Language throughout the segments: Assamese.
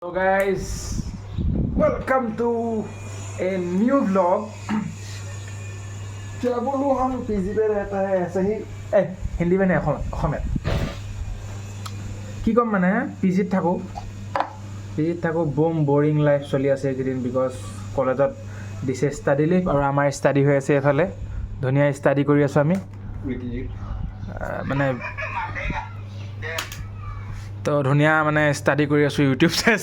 So guys, welcome to a new vlog. क्या बोलूँ हम पीजी पे रहता है ऐसे ही हिंदी में नहीं অসমীয়াত কি ক'ম মানে পিজিত থাকোঁ বুম বৰিং লাইফ চলি আছে এইকেইদিন বিকজ কলেজত দিছে ষ্টাডি লিভ আৰু আমাৰ ষ্টাডি হৈ আছে এফালে ধুনীয়া ষ্টাডি কৰি আছোঁ আমি মানে তো ধুনীয়া মানে ষ্টাডি কৰি আছোঁ ইউটিউব চাই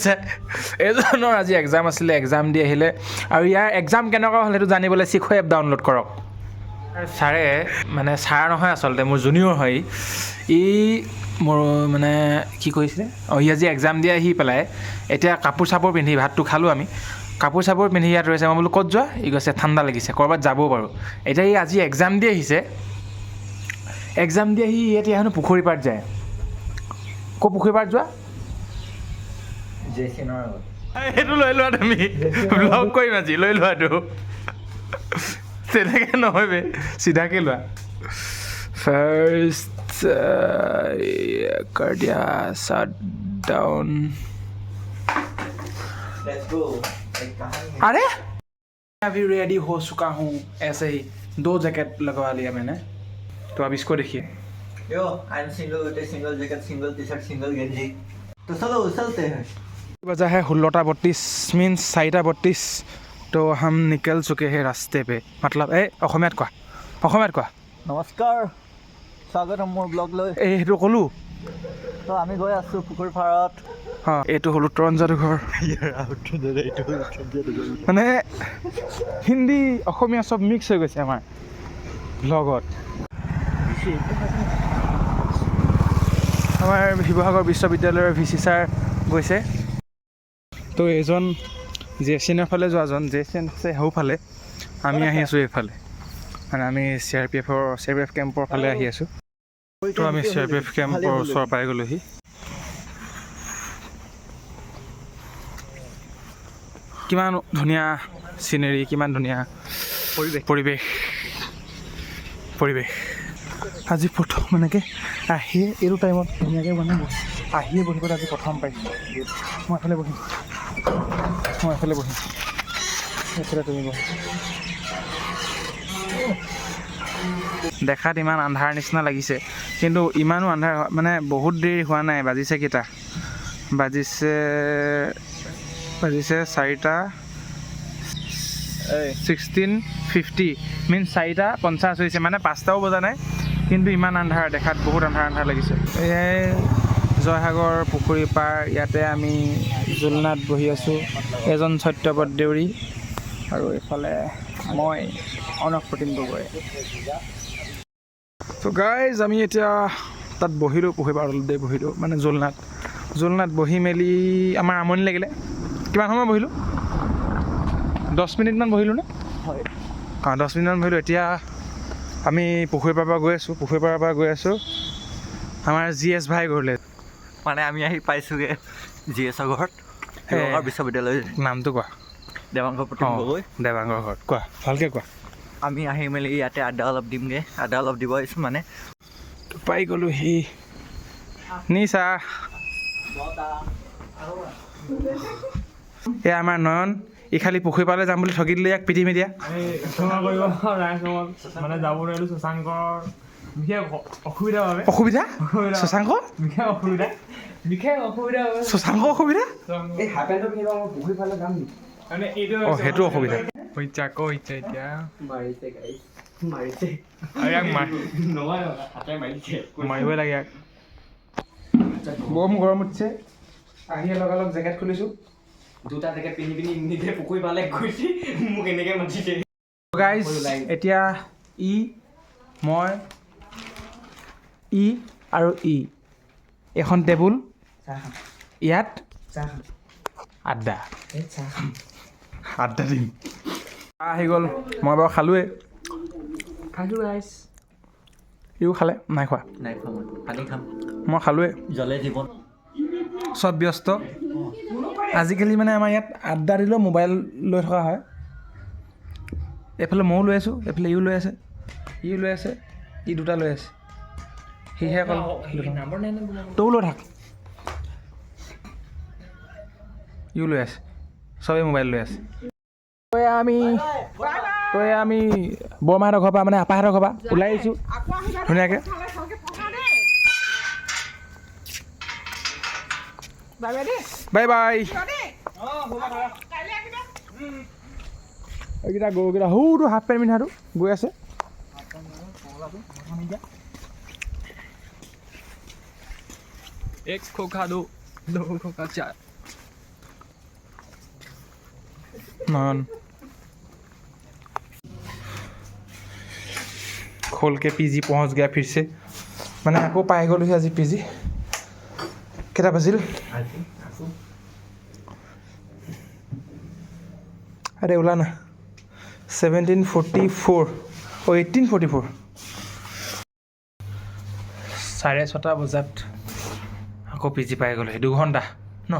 এইজনৰ আজি এক্সাম আছিলে এক্সাম দি আহিলে আৰু ইয়াৰ এক্সাম কেনেকুৱা হ'ল সেইটো জানিবলৈ চিখো এপ ডাউনলোড কৰক ছাৰে মানে ছাৰ নহয় আচলতে মোৰ জুনিয়ৰ হয় ই মোৰ মানে কি কৰিছিলে ই আজি এক্সাম দি আহি পেলাই এতিয়া কাপোৰ চাপোৰ পিন্ধি ভাতটো খালোঁ আমি কাপোৰ চাপোৰ পিন্ধি ইয়াত ৰৈছে মই বোলো ক'ত যোৱা ই কৈছে ঠাণ্ডা লাগিছে ক'ৰবাত যাবও পাৰোঁ এতিয়া ই আজি এক্সাম দি আহিছে এক্সাম দি আহি এতিয়া হেনো পুখুৰী পাৰত যায় ক'ত পুখুৰী পাৰত যোৱা সেইটো লৈ লোৱা তুমি ব্লগ কৰিম আজি লৈ লোৱাটো তেনেকৈ নহয় বে চিধাকৈ লোৱা ফাৰ্ষ্ট कर दिया शट डाउन अरे अभी रेडी हो चुका हूँ ऐसे ही 2 जैकेट लगवा लिया मैंने तो अब इसको देखिए यो I am single jacket single T shirt single गंजी तो चलो चलते हैं बजा है 16:32 मीन्स 4:32 तो हम निकल चुके हैं रास्ते पे मतलब অসমীয়াত কোৱা নমস্কাৰ স্বাগতম মোৰ ব্লগ লৈ সেইটো ক'লোঁ তো আমি গৈ আছোঁ পুখুৰী পাৰত এইটো হ'ল উত্তৰণ যাদুঘৰ মানে হিন্দী অসমীয়া চব মিক্স হৈ গৈছে আমাৰ ব্লগত আমাৰ শিৱসাগৰ বিশ্ববিদ্যালয়ৰ VC ছাৰ গৈছে তো এজন জেচিনৰ ফালে যোৱাজন জেচিন আছে সেইফালে আমি আহি আছোঁ এইফালে মানে আমি CRPF কেম্পৰ ফালে আহি আছোঁ তো আমি CRPF কেম্পৰ ওচৰ পাই গ'লোহি কিমান ধুনীয়া চিনেৰী কিমান ধুনীয়া পৰিৱেশ আজি প্ৰথম এনেকৈ আহিয়ে এইটো টাইমত ধুনীয়াকৈ মানে আহিয়ে বহিবলৈ আজি প্ৰথম পাইছোঁ মই এফালে বহিম এইফালে তুমি বহি দেখাত ইমান আন্ধাৰ নিচিনা লাগিছে কিন্তু ইমানো আন্ধাৰ মানে বহুত দেৰি হোৱা নাই বাজিছে কেইটা বাজিছে 4:16:50 মিনছ 4:50 হৈছে মানে 5টাও বজা নাই কিন্তু ইমান আন্ধাৰ দেখাত বহুত আন্ধাৰ লাগিছে এয়াই জয়সাগৰ পুখুৰী পাৰ ইয়াতে আমি জুলনাত বহি আছোঁ এজন সত্যব্ৰত দেউৰী আৰু এইফালে মই অনক প্ৰতিম গগৈ তো গাইজ আমি এতিয়া তাত বহিলোঁ পুখুৰী পাৰতে বহিলোঁ মানে জুলনাত বহি মেলি আমাৰ আমনি লাগিলে কিমান সময় বহিলোঁ 10 মিনিটমান বহিলোঁ নে হয় 10 মিনিটমান বহিলোঁ এতিয়া আমি পুখুৰী পাৰৰ পৰা গৈ আছোঁ আমাৰ GS ভাই ঘৰলৈ মানে আমি আহি পাইছোঁগৈ GSৰ ঘৰত শিৱসাগৰ বিশ্ববিদ্যালয়ৰ নামটো কোৱা দেৱাংগৰ প্ৰতিম গগৈ দেৱাংগৰ ঘৰত কোৱা ভালকৈ কোৱা আমি আহি মেলি ইয়াতে আড্ডা অলপ দিমগৈ আড্ডা অলপ দিব আহিছোঁ মানে পাই গ'লোঁ সি নিছা এয়া আমাৰ নয়ন ই খালি পুখুৰী পাৰলৈ যাম বুলি ঠগি দিলে ইয়াক পিটি মিডিয়া মানে যাব নোৱাৰিলোঁ শশাংকৰ বিশেষ অসুবিধা বাবে অসুবিধা শশাংক শশাংক অসুবিধা এই হাফেনটো পিন্ধিব মই পুখুৰী ফালে যাম নেকি মানে এইটো সেইটো অসুবিধা হৈছে আকৌ হৈছে এতিয়া মাৰিছে আৰু ইয়াক মাৰিবই লাগে ইয়াক বম গৰম উঠিছে আহি লগালগ জেকেট খুলিছোঁ 2টা জেকেট পিন্ধি নিজে পুখুৰী পালে গৈছে মোক এনেকৈ মাতিছে গাইজ এতিয়া মই আৰু এখন টেবুল ইয়াত আড্ডা দিম আহি গ'ল মই বাৰু খালোঁৱেই গাইছ ইও খালে নাই খোৱা নাই খোৱা মই পানী খাম মই খালোঁৱেই জলে জীৱন চব ব্যস্ত আজিকালি মানে আমাৰ ইয়াত আড্ডা দিলেও মোবাইল লৈ থকা হয় এইফালে ময়ো লৈ আছোঁ এইফালে ইও লৈ আছে ই দুটা লৈ আছে সিহে অকল তৌ লৈ থাক ইও লৈ আছে চবেই মোবাইল লৈ আছে তই আমি বৰমাহঁতৰ ঘৰৰ পৰা মানে আপাহঁতৰ ঘৰৰ পৰা ওলাই আহিছোঁ ধুনীয়াকৈ বাই বাই এইকেইটা গৰুকেইটা সৰুটো হাফ পেণ্ট পিন্ধাটো গৈ আছে এক খোখা দো খোখা চাৰ নয়ন खोल के पीजी पहुंच गया फिर से मैंने आपको पाई गलु आज पीजी केटा बजिल अरे ओला ना 1744 और 1844 6:30 बजात আকৌ পিজি পাই গ'লো 2 ঘণ্টা ন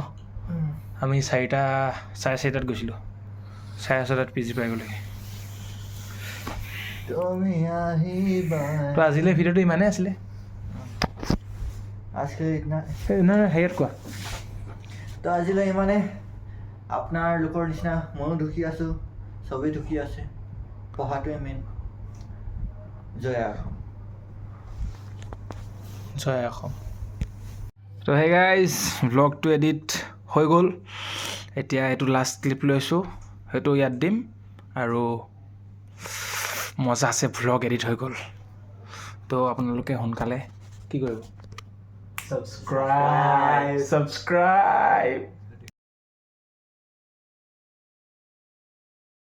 আমি 4:30 গৈছিলোঁ 4:30 পিজি পাই গ'লো তুমি আহিবা তো আজিলে ভিডিঅ'টো ইমানেই আছিলে আজকে ইতনা নহয় হেৰিয়াত কোৱা তো আজিলৈ ইমানে আপোনাৰ লোকৰ নিচিনা ময়ো দুখী আছোঁ চবেই দুখী আছে পঢ়াটোৱে মেইন জয় অসম জয় অসম তো হে গাইজ ব্লগটো এডিট হৈ গ'ল এতিয়া এইটো লাষ্ট ক্লিপ লৈছোঁ সেইটো ইয়াত দিম আৰু মজা আছে ভ্লগ এডিট হৈ গ'ল তো আপোনালোকে সোনকালে কি কৰিব ছাবস্ক্ৰাইব